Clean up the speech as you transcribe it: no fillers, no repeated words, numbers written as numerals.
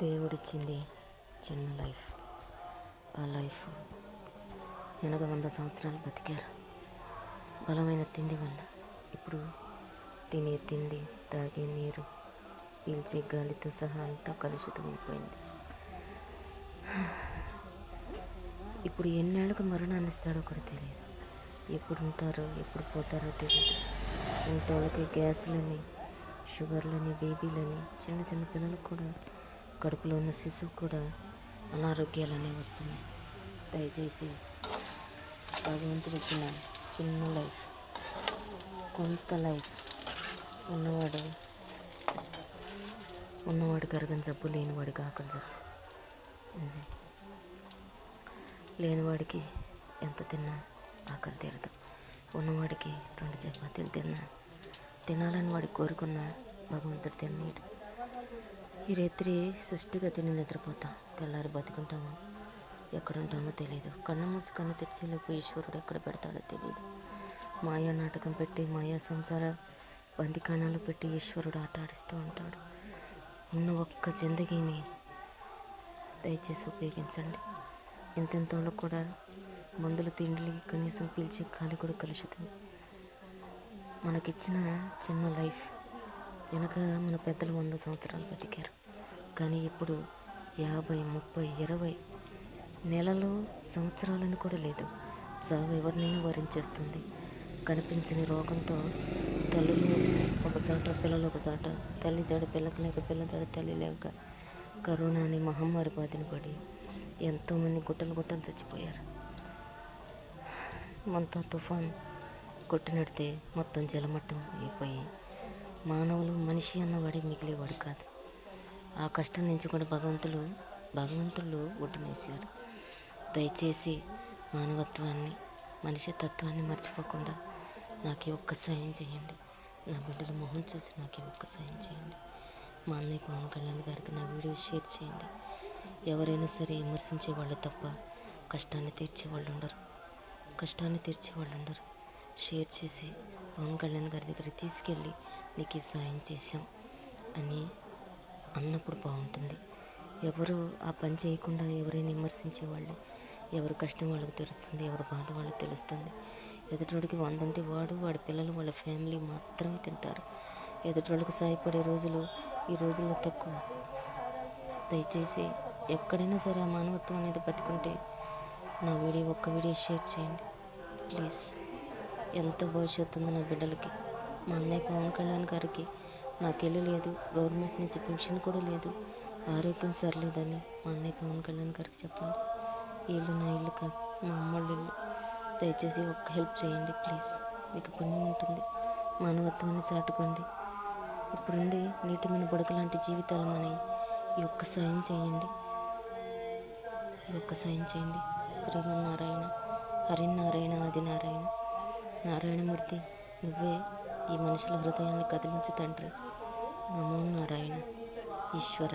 దేవుడిచ్చింది చిన్న లైఫ్. ఆ లైఫ్ 100 సంవత్సరాలు బతికారు. బలమైన తిండి వల్ల ఇప్పుడు తినే తిండి, తాగే నీరు, పీల్చే గాలితో సహా అంతా కలుషితమైపోయింది. ఇప్పుడు ఎన్నేళ్ళకు మరణాన్ని ఇస్తాడో కూడా తెలియదు. ఎప్పుడు ఉంటారో ఎప్పుడు పోతారో తెలియదు. ఇంతోళ్ళకి గ్యాసులని, షుగర్లని, బేబీలని, చిన్న చిన్న పిల్లలకు కూడా, కడుపులో ఉన్న శిశువు కూడా అనారోగ్యాలనే వస్తున్నాయి. దయచేసి భగవంతుడు ఇచ్చిన చిన్న లైఫ్, కొంత లైఫ్ ఉన్నవాడికి అరగని జబ్బు, లేనివాడికి ఆకలి జబ్బు. అది లేనివాడికి ఎంత తిన్నా ఆకలి తీరదు. ఉన్నవాడికి 2 చపాతీలు తినాలని వాడికి కోరుకున్న భగవంతుడు తిన్నీడు. ఈ రాత్రి సృష్టిగా తిని నిద్రపోతాం. తెల్లారి బతికుంటామో ఎక్కడుంటామో తెలియదు. కన్ను మూసి కన్ను తెరిచేలోపు ఈశ్వరుడు ఎక్కడ పెడతాడో తెలియదు. మాయా నాటకం పెట్టి, మాయా సంసార బందికాణాలు పెట్టి ఈశ్వరుడు ఆట ఆడిస్తూ ఉంటాడు. ఉన్న ఒక్క జిందగీని దయచేసి ఉపయోగించండి. ఇంతెంతలో కూడా మందులు, తిండికి కనీసం పీల్చే గాలి కూడా కలుషితం. మనకిచ్చిన చిన్న లైఫ్ వెనక మన పెద్దలు 100 సంవత్సరాలు బతికారు. కానీ ఇప్పుడు 50, 30, 20 నెలలు, సంవత్సరాలను కూడా లేదు. చావు ఎవరినైనా వరించేస్తుంది. కనిపించని రోగంతో తల్లులు ఒకసాట, పిల్లలు ఒకసాట, తల్లి జాడ పిల్లకి లేక, పిల్ల జాడ తల్లి లేక, కరోనా అనే మహమ్మారి బాధిన పడి ఎంతోమంది గుట్టలు చచ్చిపోయారు. మొత్తం తుఫాన్ కొట్టినడితే మొత్తం జలమట్టం అయిపోయి మానవులు, మనిషి అన్నవాడి మిగిలేవాడు కాదు. ఆ కష్టం నుంచి కూడా భగవంతులు ఒడ్డునేశారు. దయచేసి మానవత్వాన్ని, మనిషి తత్వాన్ని మర్చిపోకుండా నాకు ఒక్క సాయం చేయండి. నా బిడ్డల మొహం చూసి నాకు ఒక్క సాయం చేయండి. మా అన్నయ్య పవన్ కళ్యాణ్ గారికి నా వీడియో షేర్ చేయండి. ఎవరైనా సరే విమర్శించే వాళ్ళు తప్ప కష్టాన్ని తీర్చేవాళ్ళు ఉండరు. షేర్ చేసి పవన్ కళ్యాణ్ గారి దగ్గరికి తీసుకెళ్ళి నీకు ఈ సాయం చేశాం అని అన్నప్పుడు బాగుంటుంది. ఎవరు ఆ పని చేయకుండా ఎవరైనా విమర్శించేవాళ్ళు, ఎవరి కష్టం వాళ్ళకి తెలుస్తుంది, ఎవరి బాధ వాళ్ళకి తెలుస్తుంది. ఎదుటివాడికి 100 ఉంటే వాడి పిల్లలు, వాళ్ళ ఫ్యామిలీ మాత్రమే తింటారు. ఎదుటివాళ్ళకి సాయపడే రోజులు ఈ రోజుల్లో తక్కువ. దయచేసి ఎక్కడైనా సరే ఆ మానవత్వం అనేది బతికుంటే నా ఒక్క వీడియో షేర్ చేయండి ప్లీజ్. ఎంత భవిష్యత్తు ఉందో నా బిడ్డలకి. మా అన్నయ్య పవన్ కళ్యాణ్ గారికి నాకు ఇల్లు లేదు, గవర్నమెంట్ నుంచి పెన్షన్ కూడా లేదు, ఆరోగ్యం సరిలేదని మా అన్నయ్య పవన్ కళ్యాణ్ గారికి చెప్పండి. ఇల్లు నా ఇల్లు కాదు, మా అమ్మోళ్ళ ఇల్లు. దయచేసి ఒక్క హెల్ప్ చేయండి ప్లీజ్. మీకు పుణ్యం ఉంటుంది. మానవత్వాన్ని చాటుకోండి. ఇప్పుడుండి నీటి మీద బుడక లాంటి జీవితాలు మనవి. ఈ ఒక్క సాయం చేయండి. శ్రీమన్నారాయణ, హరినారాయణ, ఆదినారాయణ, నారాయణమూర్తి, నువ్వే ఈ మనుషుల హృదయాన్ని కదిలించు తండ్రి. నమో నారాయణ. ఈశ్వర.